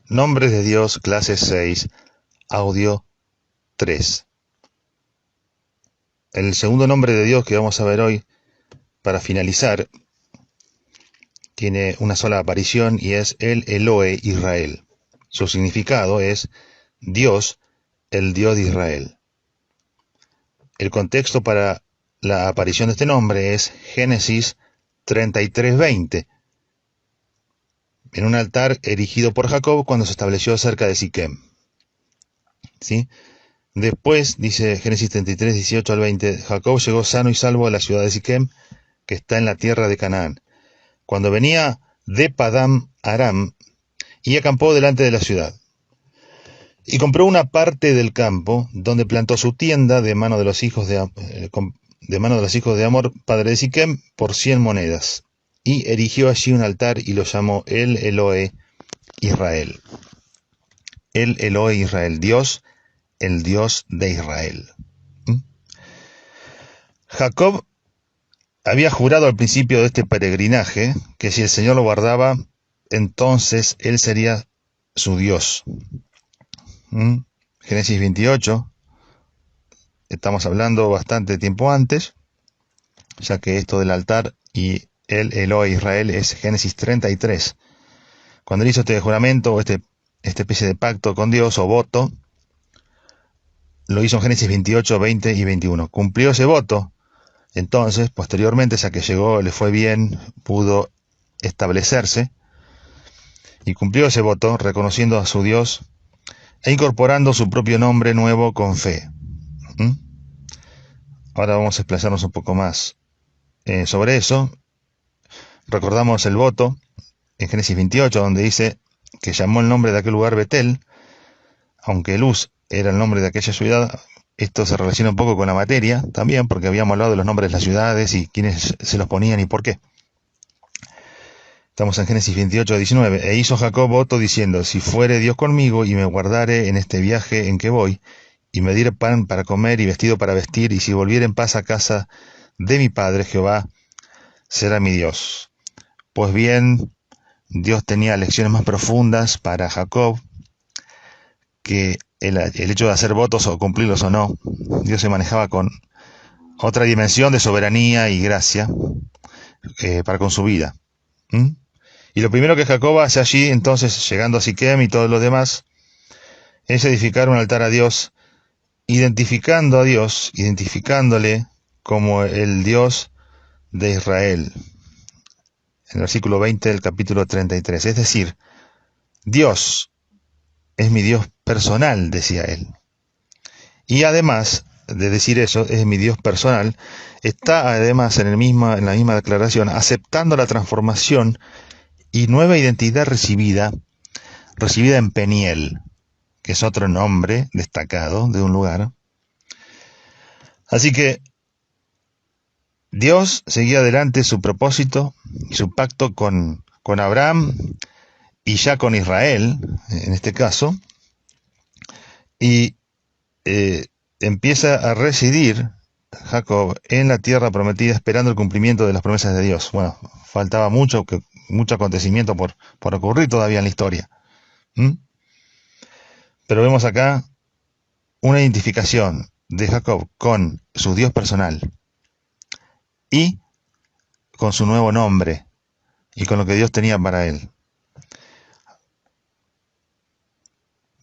Nombres de Dios, clase 6, audio 3. El segundo nombre de Dios que vamos a ver hoy, para finalizar, tiene una sola aparición y es el Elohe Israel. Su significado es Dios, el Dios de Israel. El contexto para la aparición de este nombre es Génesis 33:20, en un altar erigido por Jacob cuando se estableció cerca de Siquem. ¿Sí? Después, dice Génesis 33:18 al 20, Jacob llegó sano y salvo a la ciudad de Siquem, que está en la tierra de Canaán, cuando venía de Padam Aram, y acampó delante de la ciudad. Y compró una parte del campo, donde plantó su tienda de mano de los hijos de Hamor, padre de Siquem, por 100 monedas. Y erigió allí un altar y lo llamó el Elohe Israel. El Elohe Israel, Dios, el Dios de Israel. Jacob había jurado al principio de este peregrinaje que si el Señor lo guardaba, entonces él sería su Dios. Génesis 28, estamos hablando bastante tiempo antes, ya que esto del altar y el Elohe Israel es Génesis 33. Cuando él hizo este juramento o esta especie de pacto con Dios o voto, lo hizo en Génesis 28, 20 y 21. Cumplió ese voto. Entonces, posteriormente, ya que llegó, le fue bien, pudo establecerse y cumplió ese voto, reconociendo a su Dios e incorporando su propio nombre nuevo con fe. Ahora vamos a explayarnos un poco más sobre eso. Recordamos el voto en Génesis 28, donde dice que llamó el nombre de aquel lugar Betel, aunque Luz era el nombre de aquella ciudad. Esto se relaciona un poco con la materia también, porque habíamos hablado de los nombres de las ciudades y quiénes se los ponían y por qué. Estamos en Génesis 28, 19. E hizo Jacob voto diciendo, si fuere Dios conmigo y me guardare en este viaje en que voy, y me diere pan para comer y vestido para vestir, y si volviere en paz a casa de mi padre Jehová, será mi Dios. Pues bien, Dios tenía lecciones más profundas para Jacob que el hecho de hacer votos o cumplirlos o no. Dios se manejaba con otra dimensión de soberanía y gracia para con su vida. Y lo primero que Jacob hace allí, entonces, llegando a Siquem y todos los demás, es edificar un altar a Dios, identificando a Dios, identificándole como el Dios de Israel. En el versículo 20 del capítulo 33. Es decir, Dios es mi Dios personal, decía él. Y además de decir eso, es mi Dios personal, está además en la misma declaración aceptando la transformación y nueva identidad recibida en Peniel, que es otro nombre destacado de un lugar. Así que Dios seguía adelante su propósito y su pacto con Abraham y ya con Israel, en este caso, y empieza a residir Jacob en la tierra prometida esperando el cumplimiento de las promesas de Dios. Bueno, faltaba mucho acontecimiento por ocurrir todavía en la historia. Pero vemos acá una identificación de Jacob con su Dios personal y con su nuevo nombre y con lo que Dios tenía para él.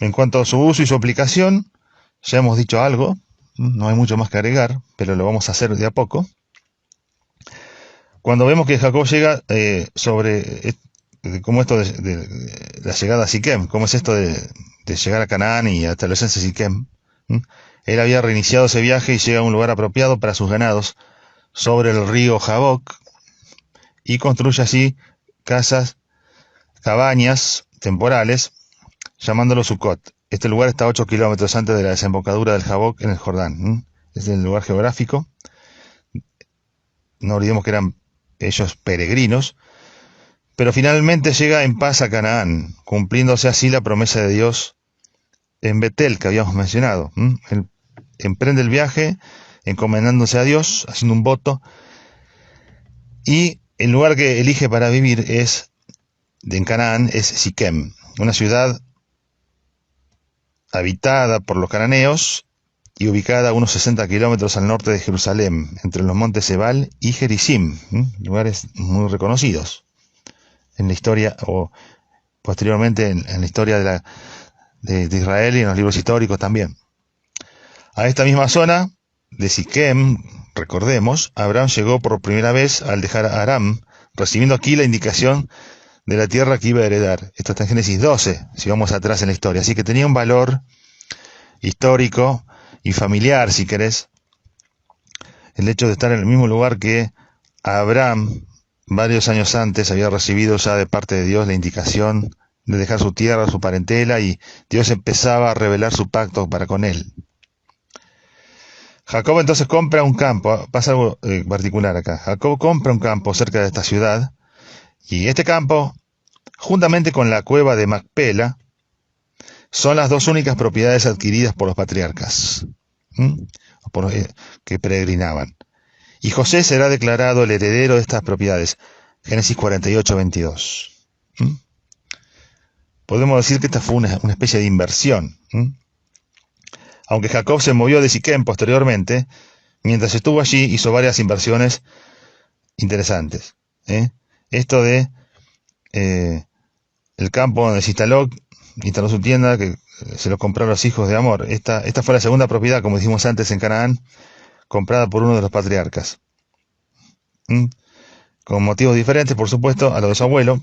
En cuanto a su uso y su aplicación, ya hemos dicho algo, no hay mucho más que agregar, pero lo vamos a hacer de a poco. Cuando vemos que Jacob llega sobre cómo esto de la llegada a Siquem, cómo es esto de llegar a Canaán y a establecerse en Siquem, él había reiniciado ese viaje y llega a un lugar apropiado para sus ganados sobre el río Jaboc y construye así casas, cabañas temporales, llamándolo Sucot. Este lugar está a 8 kilómetros antes de la desembocadura del Jaboc en el Jordán. Es el lugar geográfico. No olvidemos que eran ellos peregrinos, pero finalmente llega en paz a Canaán, cumpliéndose así la promesa de Dios en Betel que habíamos mencionado. Él emprende el viaje encomendándose a Dios, haciendo un voto, y el lugar que elige para vivir en Canaán es Siquem, una ciudad habitada por los cananeos y ubicada a unos 60 kilómetros al norte de Jerusalén, entre los montes Ebal y Gerizim, lugares muy reconocidos en la historia o posteriormente en la historia de Israel y en los libros históricos también. A esta misma zona de Siquem, recordemos, Abraham llegó por primera vez al dejar Aram, recibiendo aquí la indicación de la tierra que iba a heredar. Esto está en Génesis 12, si vamos atrás en la historia. Así que tenía un valor histórico y familiar, si querés, el hecho de estar en el mismo lugar que Abraham, varios años antes, había recibido ya de parte de Dios la indicación de dejar su tierra, su parentela, y Dios empezaba a revelar su pacto para con él. Jacob entonces compra un campo, pasa algo particular acá. Jacob compra un campo cerca de esta ciudad, y este campo, juntamente con la cueva de Macpela, son las dos únicas propiedades adquiridas por los patriarcas que peregrinaban. Y José será declarado el heredero de estas propiedades. Génesis 48, 22. Podemos decir que esta fue una especie de inversión. Aunque Jacob se movió de Siquem posteriormente, mientras estuvo allí hizo varias inversiones interesantes. Esto de el campo donde se instaló su tienda, que se lo compraron los hijos de Amor. Esta fue la segunda propiedad, como dijimos antes, en Canaán, comprada por uno de los patriarcas. Con motivos diferentes, por supuesto, a lo de su abuelo.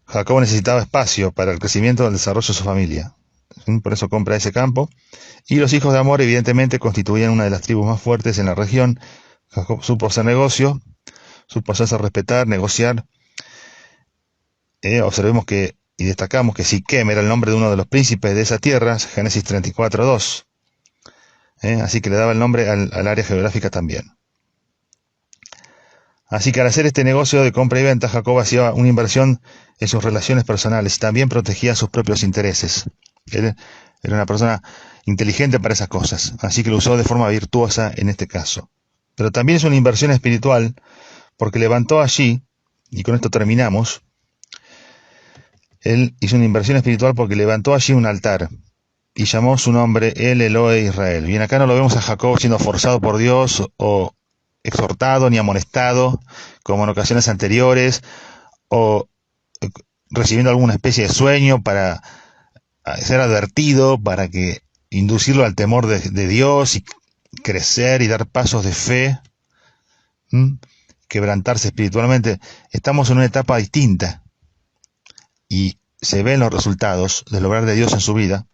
Jacob necesitaba espacio para el crecimiento y el desarrollo de su familia. Por eso compra ese campo. Y los hijos de Amor, evidentemente, constituían una de las tribus más fuertes en la región. Jacob supo hacer negocio, supo hacerse respetar, negociar. Observemos que, y destacamos que Siquem era el nombre de uno de los príncipes de esa tierra, Génesis 34, 2. Así que le daba el nombre al área geográfica también. Así que al hacer este negocio de compra y venta, Jacob hacía una inversión en sus relaciones personales y también protegía sus propios intereses. Él era una persona inteligente para esas cosas, así que lo usó de forma virtuosa en este caso. Pero también es una inversión espiritual, porque levantó allí, y con esto terminamos, él hizo una inversión espiritual porque levantó allí un altar y llamó su nombre El Elohe Israel. Bien, acá no lo vemos a Jacob siendo forzado por Dios o exhortado ni amonestado como en ocasiones anteriores, o recibiendo alguna especie de sueño para ser advertido, para que inducirlo al temor de Dios y crecer y dar pasos de fe, quebrantarse espiritualmente. Estamos en una etapa distinta y se ven los resultados del obrar de Dios en su vida,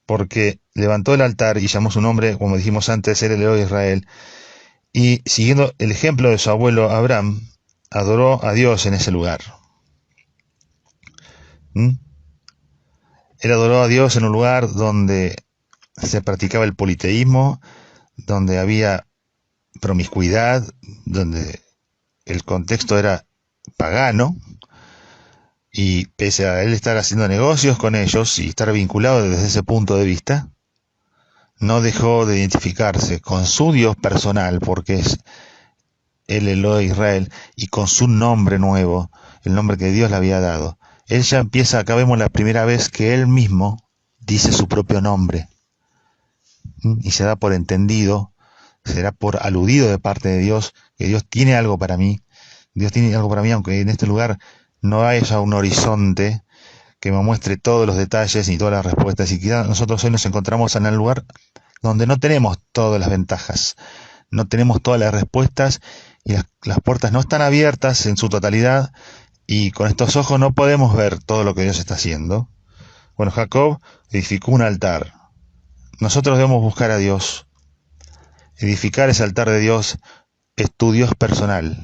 porque levantó el altar y llamó su nombre, como dijimos antes, el Elohe Israel, y siguiendo el ejemplo de su abuelo Abraham, adoró a Dios en ese lugar. Él adoró a Dios en un lugar donde se practicaba el politeísmo, donde había promiscuidad, donde el contexto era pagano, y pese a él estar haciendo negocios con ellos y estar vinculado desde ese punto de vista, no dejó de identificarse con su Dios personal, porque es el Elohe Israel, y con su nombre nuevo, el nombre que Dios le había dado. Él ya empieza, acá vemos la primera vez que él mismo dice su propio nombre, y se da por entendido, será por aludido de parte de Dios, que Dios tiene algo para mí. Dios tiene algo para mí, aunque en este lugar no haya un horizonte que me muestre todos los detalles ni todas las respuestas. Y quizás nosotros hoy nos encontramos en el lugar donde no tenemos todas las ventajas, no tenemos todas las respuestas, y las puertas no están abiertas en su totalidad, y con estos ojos no podemos ver todo lo que Dios está haciendo. Bueno, Jacob edificó un altar. Nosotros debemos buscar a Dios. Edificar ese altar de Dios es tu Dios personal,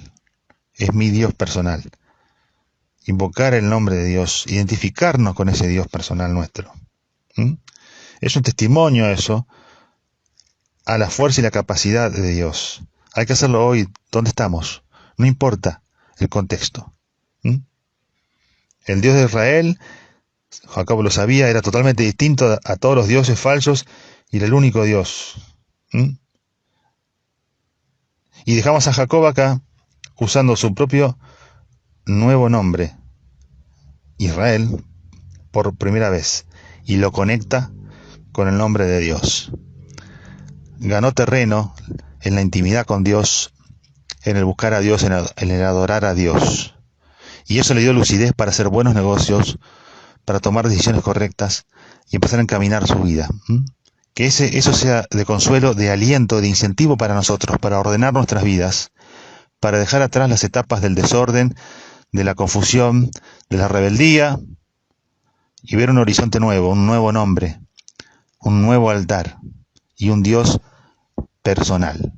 es mi Dios personal. Invocar el nombre de Dios, identificarnos con ese Dios personal nuestro. Es un testimonio eso a la fuerza y la capacidad de Dios. Hay que hacerlo hoy, donde estamos, no importa el contexto. El Dios de Israel, Jacob lo sabía, era totalmente distinto a todos los dioses falsos, y era el único Dios. Y dejamos a Jacob acá usando su propio nuevo nombre, Israel, por primera vez, y lo conecta con el nombre de Dios. Ganó terreno en la intimidad con Dios, en el buscar a Dios, en el adorar a Dios. Y eso le dio lucidez para hacer buenos negocios, para tomar decisiones correctas y empezar a encaminar su vida. Que eso sea de consuelo, de aliento, de incentivo para nosotros, para ordenar nuestras vidas, para dejar atrás las etapas del desorden, de la confusión, de la rebeldía, y ver un horizonte nuevo, un nuevo nombre, un nuevo altar y un Dios personal.